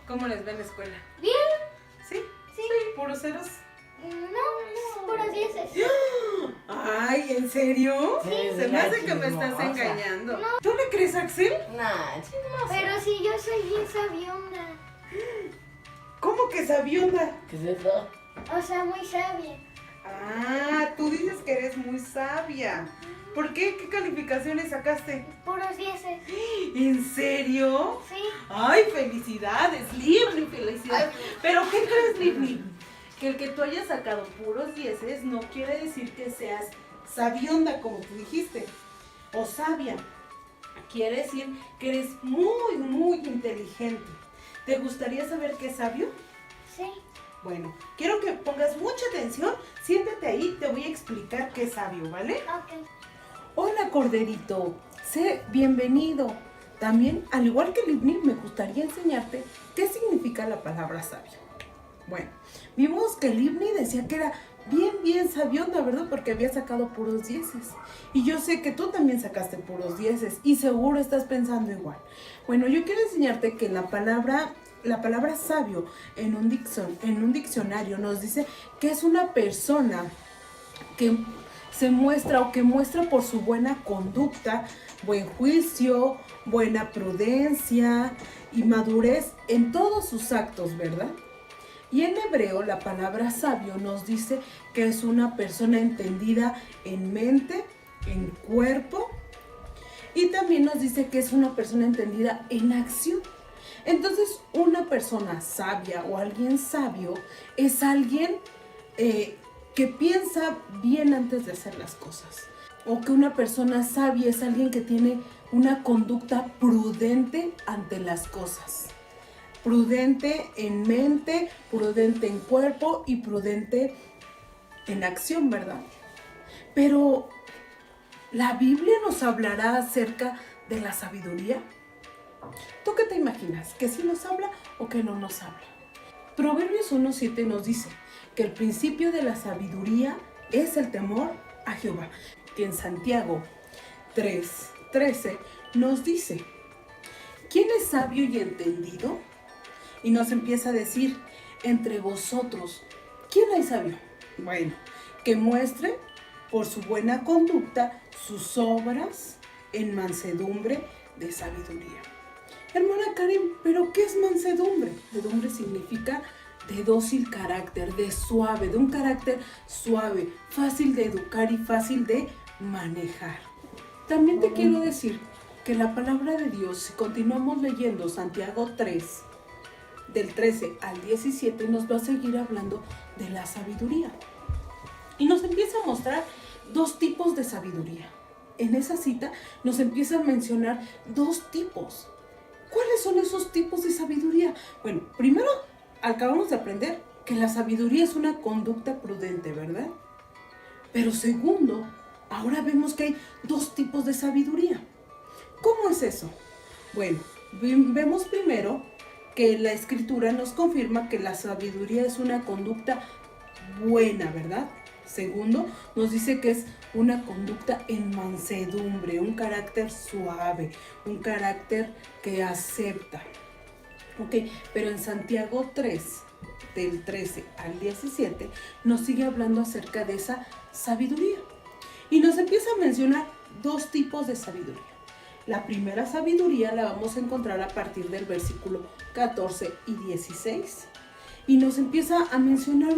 ¿Cómo les va en la escuela? Bien. ¿Sí? Sí. ¿Puros ceros? No, puros dieces. Ay, ¿en serio? Sí, Se me hace que me estás chismosa. engañando. ¿Tú le crees a Axel? Nah, chismosa. Pero si yo soy bien sabionda. ¿Cómo que sabionda? ¿Qué es eso? O sea, muy sabia. Ah, tú dices que eres muy sabia. ¿Por qué? ¿Qué calificaciones sacaste? Puros dieces. ¿En serio? Sí. Ay, felicidades, Livni, felicidades. Pero ¿qué crees, Livni? Que el que tú hayas sacado puros dieces no quiere decir que seas sabionda, como tú dijiste, o sabia. Quiere decir que eres muy, muy inteligente. ¿Te gustaría saber qué es sabio? Sí. Bueno, quiero que pongas mucha atención. Siéntate ahí, te voy a explicar qué es sabio, ¿vale? Ok. Hola, Corderito. Sé bienvenido. También, al igual que Livni, me gustaría enseñarte qué significa la palabra sabio. Bueno, vimos que Livni decía que era bien sabionda, ¿verdad? Porque había sacado puros dieces. Y yo sé que tú también sacaste puros dieces y seguro estás pensando igual. Bueno, yo quiero enseñarte que la palabra sabio en un diccionario nos dice que es una persona que se muestra o que muestra por su buena conducta, buen juicio, buena prudencia y madurez en todos sus actos, ¿verdad? Y en hebreo la palabra sabio nos dice que es una persona entendida en mente, en cuerpo, y también nos dice que es una persona entendida en acción. Entonces, una persona sabia o alguien sabio es alguien que piensa bien antes de hacer las cosas. O que una persona sabia es alguien que tiene una conducta prudente ante las cosas. Prudente en mente, prudente en cuerpo y prudente en acción, ¿verdad? Pero, ¿la Biblia nos hablará acerca de la sabiduría? ¿Tú qué te imaginas? ¿Que sí nos habla o que no nos habla? Proverbios 1:7 nos dice que el principio de la sabiduría es el temor a Jehová. Que en Santiago 3:13 nos dice, ¿quién es sabio y entendido? Y nos empieza a decir, entre vosotros, ¿quién hay sabio? Bueno, que muestre por su buena conducta sus obras en mansedumbre de sabiduría. Hermana Karen, ¿pero qué es mansedumbre? Mansedumbre significa de dócil carácter, de suave, de un carácter suave, fácil de educar y fácil de manejar. También te quiero decir que la palabra de Dios, si continuamos leyendo Santiago 3, del 13 al 17, nos va a seguir hablando de la sabiduría. Y nos empieza a mostrar dos tipos de sabiduría. En esa cita nos empieza a mencionar dos tipos. ¿Cuáles son esos tipos de sabiduría? Bueno, primero acabamos de aprender que la sabiduría es una conducta prudente, ¿verdad? Pero segundo, ahora vemos que hay dos tipos de sabiduría. ¿Cómo es eso? Bueno, vemos primero que la Escritura nos confirma que la sabiduría es una conducta buena, ¿verdad? Segundo, nos dice que es una conducta en mansedumbre, un carácter suave, un carácter que acepta. Ok, pero en Santiago 3, del 13 al 17, nos sigue hablando acerca de esa sabiduría. Y nos empieza a mencionar dos tipos de sabiduría. La primera sabiduría la vamos a encontrar a partir del versículo 14 y 16. Y nos empieza a mencionar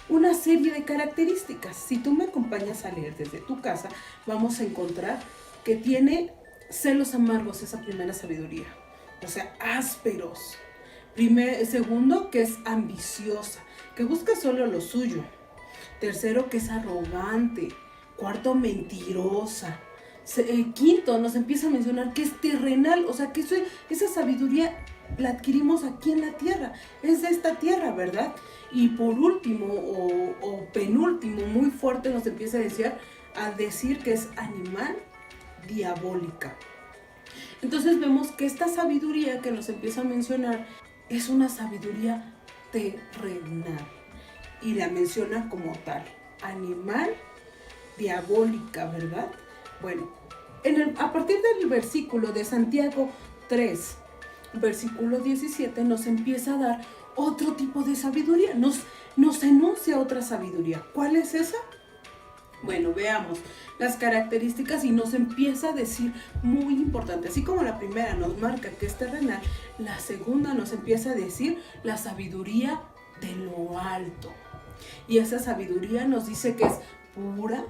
una serie de características. Si tú me acompañas a leer desde tu casa, vamos a encontrar que tiene celos amargos esa primera sabiduría. O sea, ásperos. Segundo, que es ambiciosa, que busca solo lo suyo. Tercero, que es arrogante. Cuarto, mentirosa. Quinto, nos empieza a mencionar que es terrenal, o sea que esa sabiduría la adquirimos aquí en la tierra, es de esta tierra, ¿verdad? Y por último o penúltimo, muy fuerte, nos empieza a decir que es animal, diabólica. Entonces vemos que esta sabiduría que nos empieza a mencionar es una sabiduría terrenal y la menciona como tal, animal, diabólica, ¿verdad? Bueno, a partir del versículo de Santiago 3, versículo 17 nos empieza a dar otro tipo de sabiduría, nos enuncia otra sabiduría. ¿Cuál es esa? Bueno, veamos las características y nos empieza a decir muy importante. Así como la primera nos marca que es terrenal, la segunda nos empieza a decir la sabiduría de lo alto. Y esa sabiduría nos dice que es pura,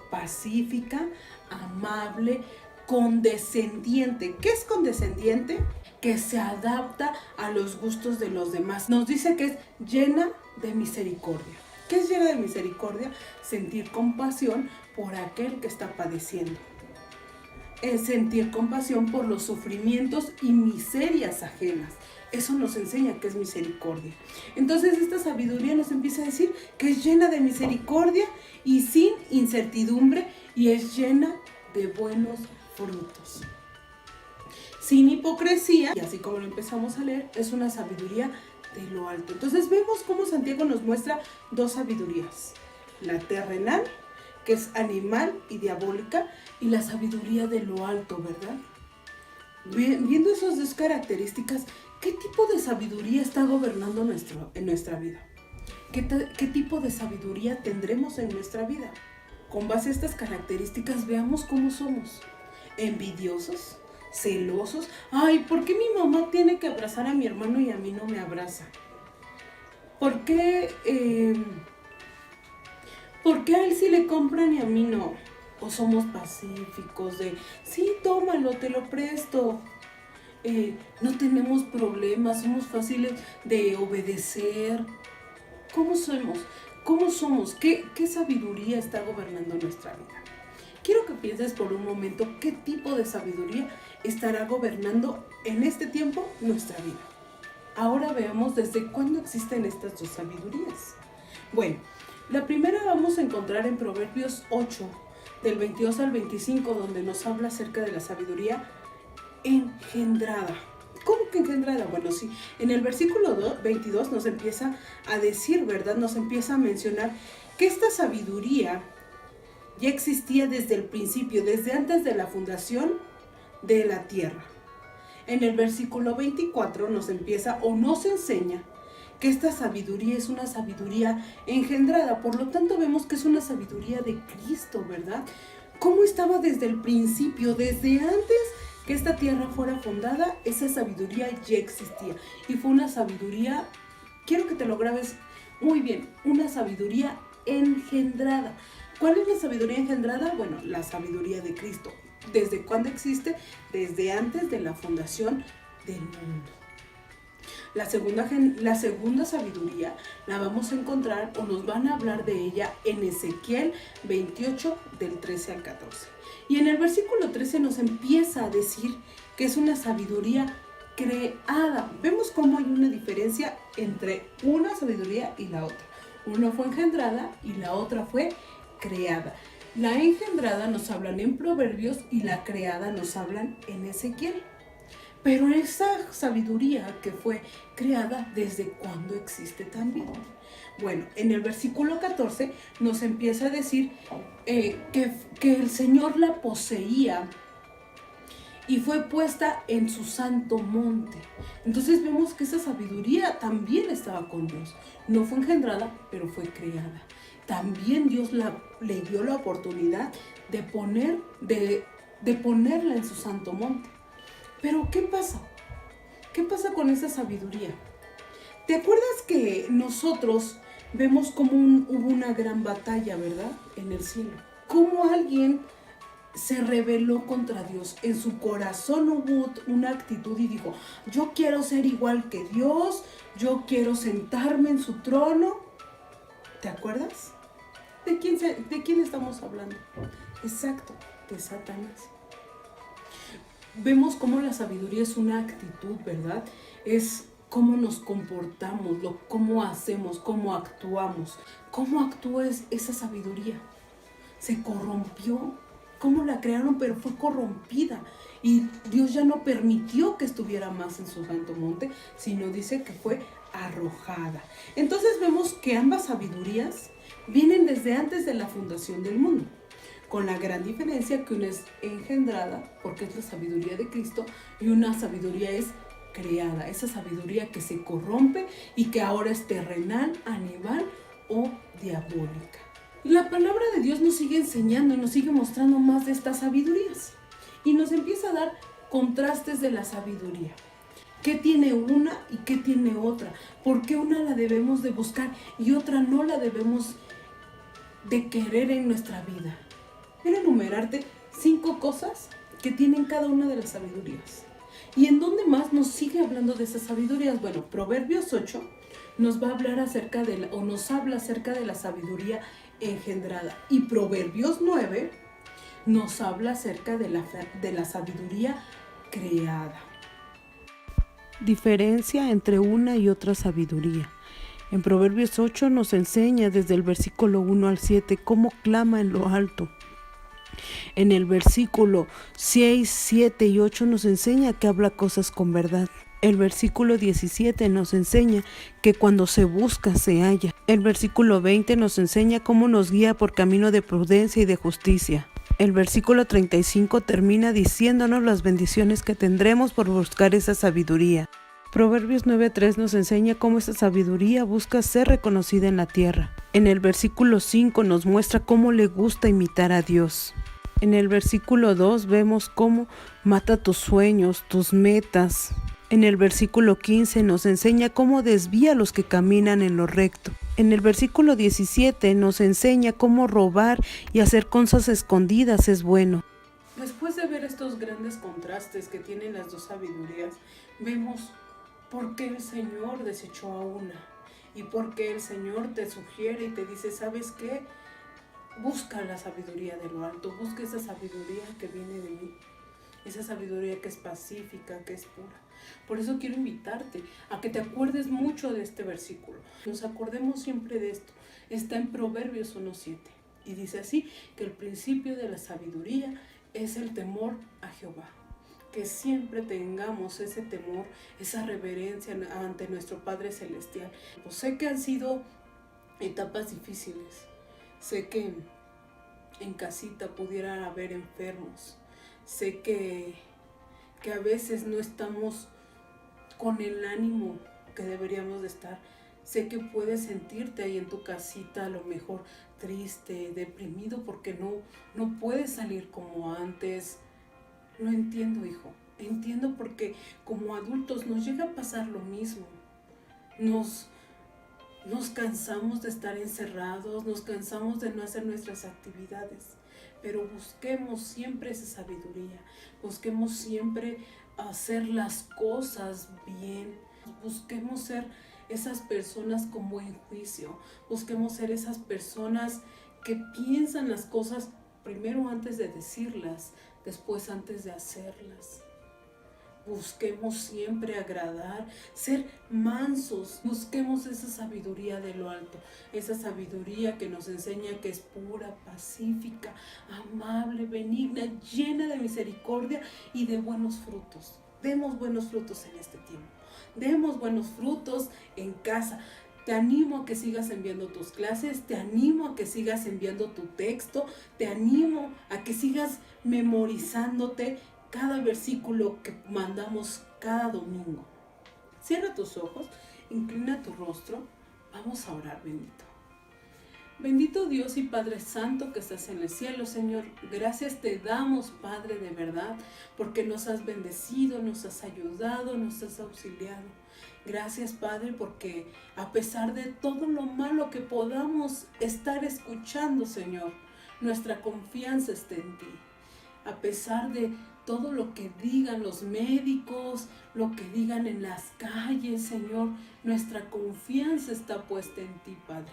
pacífica, amable, condescendiente. ¿Qué es condescendiente? Que se adapta a los gustos de los demás. Nos dice que es llena de misericordia. ¿Qué es llena de misericordia? Sentir compasión por aquel que está padeciendo. Es sentir compasión por los sufrimientos y miserias ajenas. Eso nos enseña que es misericordia. Entonces esta sabiduría nos empieza a decir que es llena de misericordia y sin incertidumbre, y es llena de buenos frutos. Sin hipocresía, y así como lo empezamos a leer, es una sabiduría de lo alto. Entonces vemos cómo Santiago nos muestra dos sabidurías: la terrenal, que es animal y diabólica, y la sabiduría de lo alto, ¿verdad? Viendo esas dos características, ¿qué tipo de sabiduría está gobernando en nuestra vida? ¿Qué tipo de sabiduría tendremos en nuestra vida? Con base a estas características, veamos cómo somos. ¿Envidiosos? ¿Celosos? Ay, ¿por qué mi mamá tiene que abrazar a mi hermano y a mí no me abraza? ¿Por qué a él sí le compran y a mí no? O somos pacíficos de, sí, tómalo, te lo presto. No tenemos problemas, somos fáciles de obedecer. ¿Cómo somos? ¿Cómo somos? ¿Qué sabiduría está gobernando nuestra vida? Quiero que pienses por un momento qué tipo de sabiduría estará gobernando en este tiempo nuestra vida. Ahora veamos desde cuándo existen estas dos sabidurías. Bueno, la primera vamos a encontrar en Proverbios 8, del 22 al 25, donde nos habla acerca de la sabiduría engendrada. ¿Cómo que engendrada? Bueno, sí, en el versículo 22 nos empieza a decir, ¿verdad? Nos empieza a mencionar que esta sabiduría ya existía desde el principio, desde antes de la fundación de la tierra. En el versículo 24 nos empieza o nos enseña que esta sabiduría es una sabiduría engendrada. Por lo tanto, vemos que es una sabiduría de Cristo, ¿verdad? ¿Cómo estaba desde el principio? Desde antes que esta tierra fuera fundada, esa sabiduría ya existía. Y fue una sabiduría, quiero que te lo grabes muy bien, una sabiduría engendrada. ¿Cuál es la sabiduría engendrada? Bueno, la sabiduría de Cristo. ¿Desde cuándo existe? Desde antes de la fundación del mundo. La segunda sabiduría la vamos a encontrar o nos van a hablar de ella en Ezequiel 28 del 13 al 14. Y en el versículo 13 nos empieza a decir que es una sabiduría creada. Vemos cómo hay una diferencia entre una sabiduría y la otra. Una fue engendrada y la otra fue creada. La engendrada nos hablan en Proverbios y la creada nos hablan en Ezequiel. Pero esa sabiduría que fue creada, ¿desde cuándo existe también? Bueno, en el versículo 14 nos empieza a decir que el Señor la poseía y fue puesta en su santo monte. Entonces vemos que esa sabiduría también estaba con Dios. No fue engendrada, pero fue creada. También Dios le dio la oportunidad de ponerla en su santo monte. Pero ¿qué pasa? ¿Qué pasa con esa sabiduría? ¿Te acuerdas que nosotros vemos como hubo una gran batalla, ¿verdad? En el cielo. Cómo alguien se rebeló contra Dios. En su corazón hubo una actitud y dijo, yo quiero ser igual que Dios, yo quiero sentarme en su trono. ¿Te acuerdas? ¿De quién estamos hablando? Exacto, de Satanás. Vemos cómo la sabiduría es una actitud, ¿verdad? Es cómo nos comportamos, cómo hacemos, cómo actuamos. ¿Cómo actúa esa sabiduría? Se corrompió. ¿Cómo la crearon? Pero fue corrompida. Y Dios ya no permitió que estuviera más en su santo monte, sino dice que fue arrojada. Entonces vemos que ambas sabidurías vienen desde antes de la fundación del mundo, con la gran diferencia que una es engendrada, porque es la sabiduría de Cristo, y una sabiduría es creada, esa sabiduría que se corrompe y que ahora es terrenal, animal o diabólica. La palabra de Dios nos sigue enseñando y nos sigue mostrando más de estas sabidurías y nos empieza a dar contrastes de la sabiduría. ¿Qué tiene una y qué tiene otra? ¿Por qué una la debemos de buscar y otra no la debemos de querer en nuestra vida? Quiero enumerarte 5 cosas que tienen cada una de las sabidurías. ¿Y en dónde más nos sigue hablando de esas sabidurías? Bueno, Proverbios 8 nos va a hablar acerca de nos habla acerca de la sabiduría engendrada. Y Proverbios 9 nos habla acerca de la sabiduría creada. Diferencia entre una y otra sabiduría. En Proverbios 8 nos enseña desde el versículo 1 al 7 cómo clama en lo alto. En el versículo 6, 7 y 8 nos enseña que habla cosas con verdad. El versículo 17 nos enseña que cuando se busca se halla. El versículo 20 nos enseña cómo nos guía por camino de prudencia y de justicia. El versículo 35 termina diciéndonos las bendiciones que tendremos por buscar esa sabiduría. Proverbios 9:3 nos enseña cómo esa sabiduría busca ser reconocida en la tierra. En el versículo 5 nos muestra cómo le gusta imitar a Dios. En el versículo 2 vemos cómo mata tus sueños, tus metas. En el versículo 15 nos enseña cómo desvía a los que caminan en lo recto. En el versículo 17 nos enseña cómo robar y hacer cosas escondidas es bueno. Después de ver estos grandes contrastes que tienen las dos sabidurías, vemos por qué el Señor desechó a una y por qué el Señor te sugiere y te dice, ¿sabes qué? Busca la sabiduría de lo alto, busca esa sabiduría que viene de mí, esa sabiduría que es pacífica, que es pura. Por eso quiero invitarte a que te acuerdes mucho de este versículo. Nos acordemos siempre de esto. Está en Proverbios 1:7 y dice así, que el principio de la sabiduría es el temor a Jehová. Que siempre tengamos ese temor, esa reverencia ante nuestro Padre Celestial. Pues sé que han sido etapas difíciles. Sé que en casita pudiera haber enfermos. Sé que a veces no estamos con el ánimo que deberíamos de estar. Sé que puedes sentirte ahí en tu casita a lo mejor triste, deprimido, porque no puedes salir como antes. Lo entiendo, hijo. Entiendo porque como adultos nos llega a pasar lo mismo. Nos cansamos de estar encerrados, nos cansamos de no hacer nuestras actividades. Pero busquemos siempre esa sabiduría, busquemos siempre hacer las cosas bien, busquemos ser esas personas con buen juicio, busquemos ser esas personas que piensan las cosas primero antes de decirlas, después antes de hacerlas. Busquemos siempre agradar, ser mansos, busquemos esa sabiduría de lo alto, esa sabiduría que nos enseña que es pura, pacífica, amable, benigna, llena de misericordia y de buenos frutos. Demos buenos frutos en este tiempo, demos buenos frutos en casa. Te animo a que sigas enviando tus clases, te animo a que sigas enviando tu texto, te animo a que sigas memorizándote cada versículo que mandamos cada domingo. Cierra tus ojos, inclina tu rostro, vamos a orar, bendito. Bendito Dios y Padre Santo que estás en el cielo, Señor, gracias te damos, Padre, de verdad, porque nos has bendecido, nos has ayudado, nos has auxiliado. Gracias, Padre, porque a pesar de todo lo malo que podamos estar escuchando, Señor, nuestra confianza está en ti. A pesar de todo lo que digan los médicos, lo que digan en las calles, Señor, nuestra confianza está puesta en ti, Padre.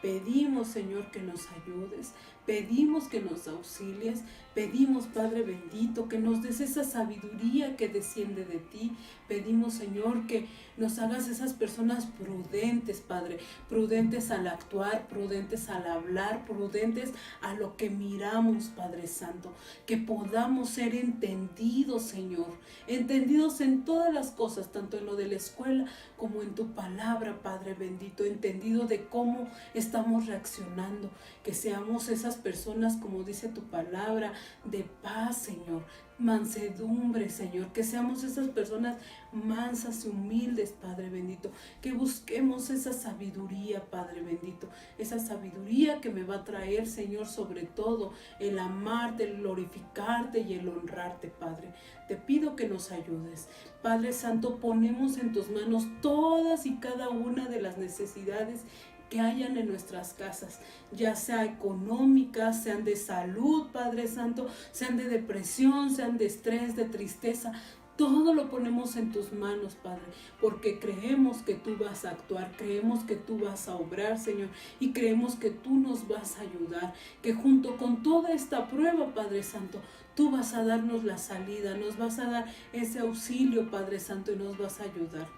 Pedimos, Señor, que nos ayudes, pedimos que nos auxilies, pedimos, Padre bendito, que nos des esa sabiduría que desciende de ti. Pedimos, Señor, que nos hagas esas personas prudentes, Padre, prudentes al actuar, prudentes al hablar, prudentes a lo que miramos, Padre Santo, que podamos ser entendidos, Señor, entendidos en todas las cosas, tanto en lo de la escuela como en tu palabra, Padre bendito, entendido de cómo está estamos reaccionando, que seamos esas personas, como dice tu palabra, de paz, Señor, mansedumbre, Señor, que seamos esas personas mansas y humildes, Padre bendito, que busquemos esa sabiduría, Padre bendito, esa sabiduría que me va a traer, Señor, sobre todo el amarte, el glorificarte y el honrarte, Padre. Te pido que nos ayudes. Padre Santo, ponemos en tus manos todas y cada una de las necesidades que hayan en nuestras casas, ya sea económicas, sean de salud, Padre Santo, sean de depresión, sean de estrés, de tristeza. Todo lo ponemos en tus manos, Padre, porque creemos que tú vas a actuar, creemos que tú vas a obrar, Señor, y creemos que tú nos vas a ayudar, que junto con toda esta prueba, Padre Santo, tú vas a darnos la salida, nos vas a dar ese auxilio, Padre Santo, y nos vas a ayudar.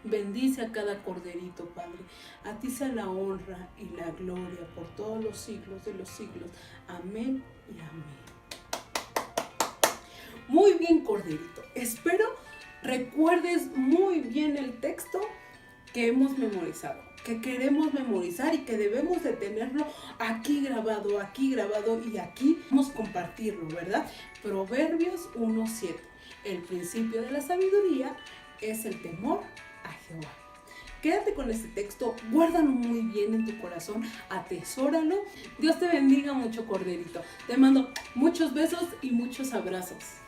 Bendice a cada corderito, Padre. A ti sea la honra y la gloria por todos los siglos de los siglos. Amén y amén. Muy bien, corderito. Espero recuerdes muy bien el texto que hemos memorizado, que queremos memorizar y que debemos de tenerlo aquí grabado y aquí vamos a compartirlo, ¿verdad? Proverbios 1:7. El principio de la sabiduría es el temor a Jehová. Quédate con este texto, guárdalo muy bien en tu corazón, atesóralo. Dios te bendiga mucho, corderito. Te mando muchos besos y muchos abrazos.